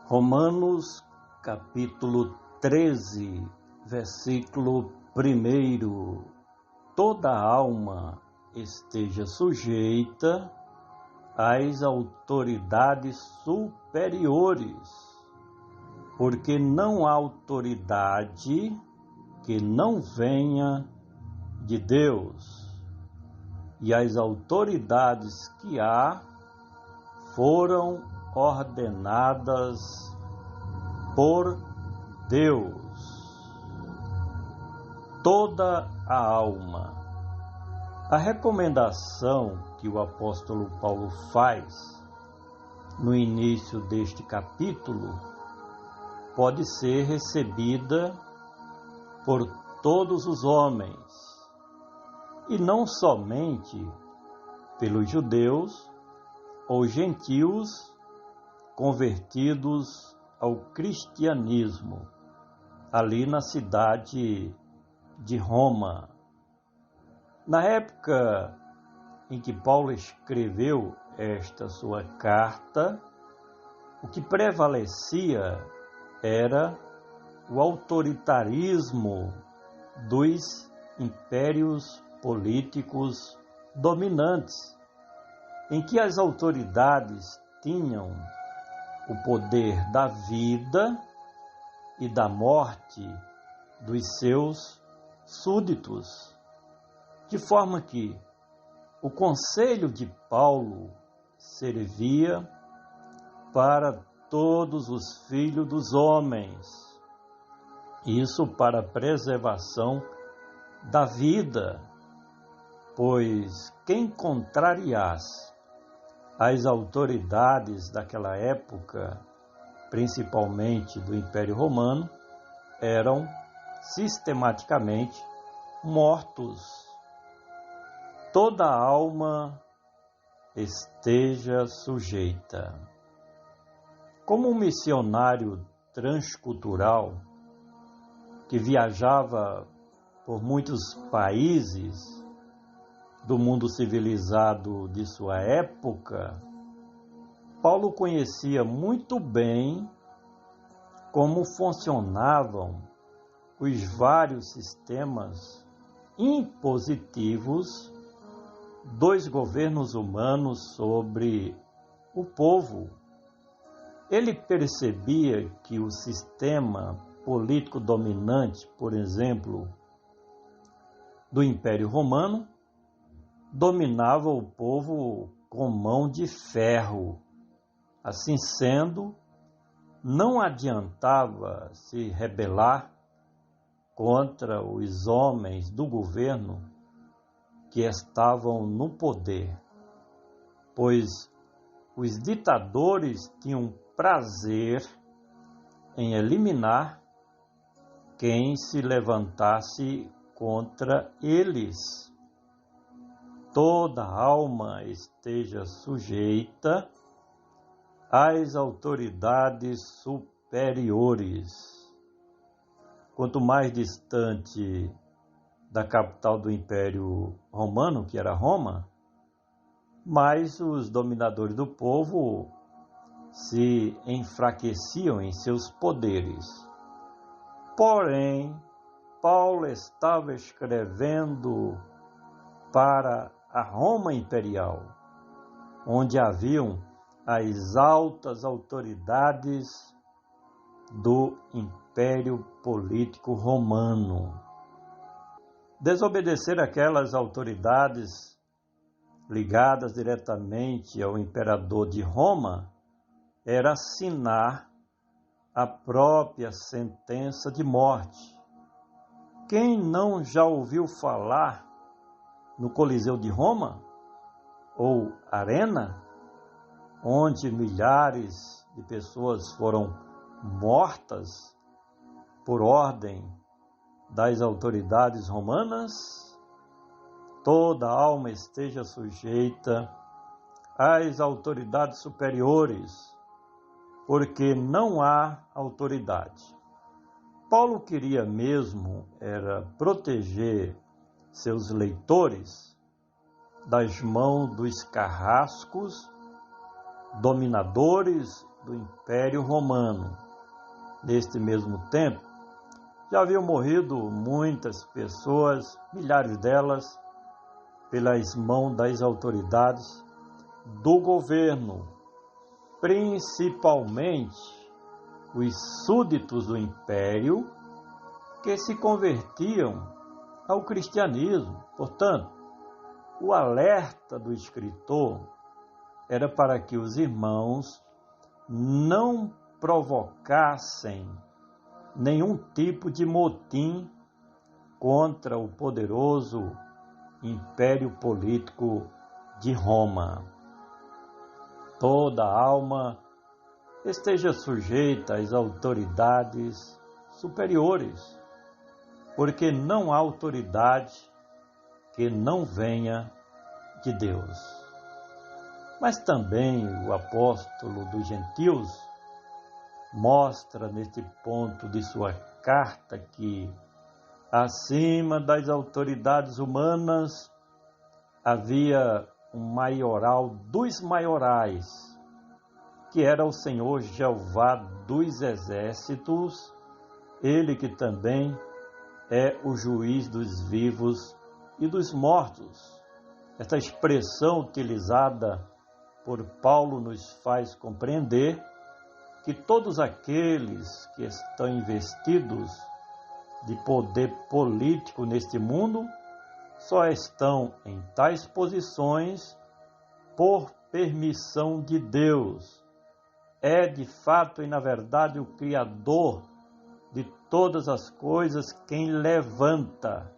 Romanos capítulo 13, versículo 1. Toda alma esteja sujeita às autoridades superiores, porque não há autoridade que não venha de Deus, e as autoridades que há foram ordenadas por Deus. Toda a alma. A recomendação que o apóstolo Paulo faz no início deste capítulo pode ser recebida por todos os homens, e não somente pelos judeus ou gentios convertidos ao cristianismo, ali na cidade de Roma. Na época em que Paulo escreveu esta sua carta, o que prevalecia era o autoritarismo dos impérios políticos dominantes, em que as autoridades tinham o poder da vida e da morte dos seus súditos, de forma que o conselho de Paulo servia para todos os filhos dos homens, isso para a preservação da vida, pois quem contrariasse as autoridades daquela época, principalmente do Império Romano, eram sistematicamente mortos. Toda alma esteja sujeita. Como um missionário transcultural que viajava por muitos países do mundo civilizado de sua época, Paulo conhecia muito bem como funcionavam os vários sistemas impositivos dos governos humanos sobre o povo. Ele percebia que o sistema político dominante, por exemplo, do Império Romano, dominava o povo com mão de ferro. Assim sendo, não adiantava se rebelar contra os homens do governo que estavam no poder, pois os ditadores tinham prazer em eliminar quem se levantasse contra eles. Toda alma esteja sujeita às autoridades superiores. Quanto mais distante da capital do Império Romano, que era Roma, mais os dominadores do povo se enfraqueciam em seus poderes. Porém, Paulo estava escrevendo para a Roma imperial, onde haviam as altas autoridades do Império Político Romano. Desobedecer aquelas autoridades ligadas diretamente ao imperador de Roma era assinar a própria sentença de morte. Quem não já ouviu falar no Coliseu de Roma, ou Arena, onde milhares de pessoas foram mortas por ordem das autoridades romanas? Toda alma esteja sujeita às autoridades superiores, porque não há autoridade. Paulo queria mesmo era proteger seus leitores das mãos dos carrascos, dominadores do Império Romano. Neste mesmo tempo, já haviam morrido muitas pessoas, milhares delas, pelas mãos das autoridades do governo, principalmente os súditos do Império que se convertiam ao cristianismo. Portanto, o alerta do escritor era para que os irmãos não provocassem nenhum tipo de motim contra o poderoso império político de Roma. Toda alma esteja sujeita às autoridades superiores, porque não há autoridade que não venha de Deus. Mas também o apóstolo dos gentios mostra neste ponto de sua carta que, acima das autoridades humanas, havia um maioral dos maiorais, que era o Senhor Jeová dos exércitos, ele que também é o juiz dos vivos e dos mortos. Esta expressão utilizada por Paulo nos faz compreender que todos aqueles que estão investidos de poder político neste mundo só estão em tais posições por permissão de Deus. É de fato e na verdade o Criador de todas as coisas quem levanta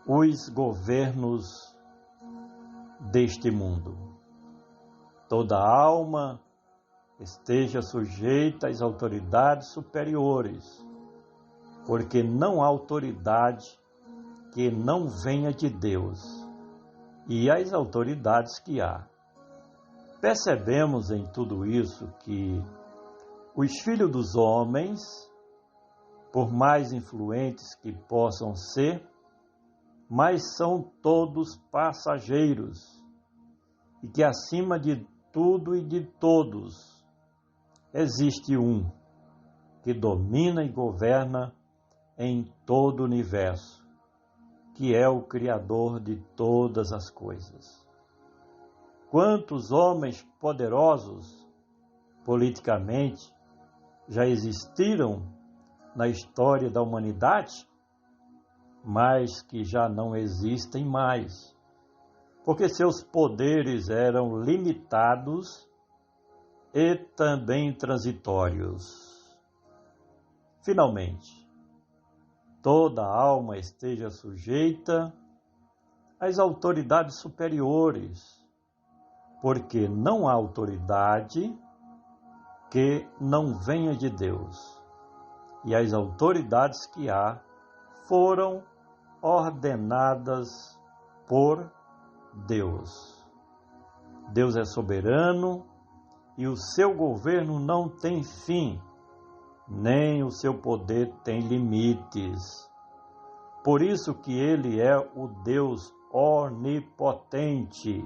os governos deste mundo. Toda alma esteja sujeita às autoridades superiores, porque não há autoridade que não venha de Deus, e as autoridades que há. Percebemos em tudo isso que os filhos dos homens, por mais influentes que possam ser, mas são todos passageiros, e que acima de tudo e de todos existe um que domina e governa em todo o universo, que é o Criador de todas as coisas. Quantos homens poderosos politicamente já existiram na história da humanidade, mas que já não existem mais, porque seus poderes eram limitados e também transitórios. Finalmente, toda alma esteja sujeita às autoridades superiores, porque não há autoridade que não venha de Deus, e as autoridades que há foram ordenadas por Deus. Deus é soberano e o seu governo não tem fim, nem o seu poder tem limites. Por isso que ele é o Deus onipotente,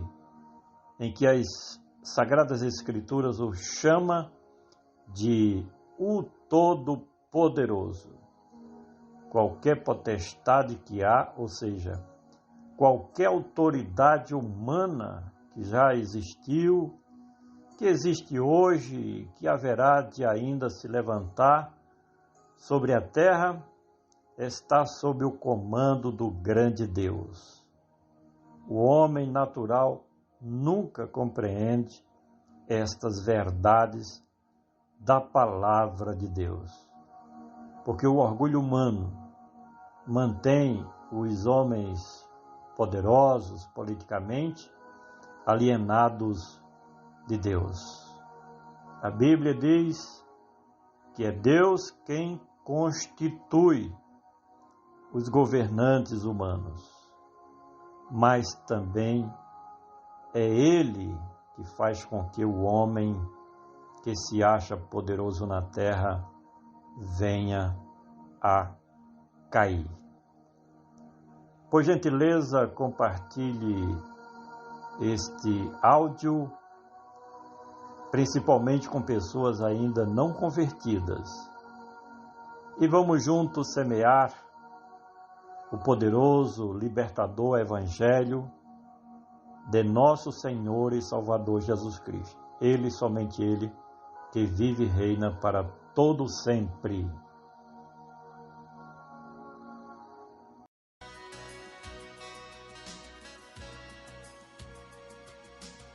em que as Sagradas Escrituras o chama de o Todo-Poderoso. Qualquer potestade que há, ou seja, qualquer autoridade humana que já existiu, que existe hoje, que haverá de ainda se levantar sobre a terra, está sob o comando do grande Deus. O homem natural nunca compreende estas verdades da palavra de Deus, porque o orgulho humano mantém os homens poderosos politicamente alienados de Deus. A Bíblia diz que é Deus quem constitui os governantes humanos, mas também é Ele que faz com que o homem que se acha poderoso na terra venha a cair. Por gentileza, compartilhe este áudio principalmente com pessoas ainda não convertidas. E vamos juntos semear o poderoso, libertador Evangelho de nosso Senhor e Salvador Jesus Cristo. Ele, somente Ele, que vive e reina para todo sempre.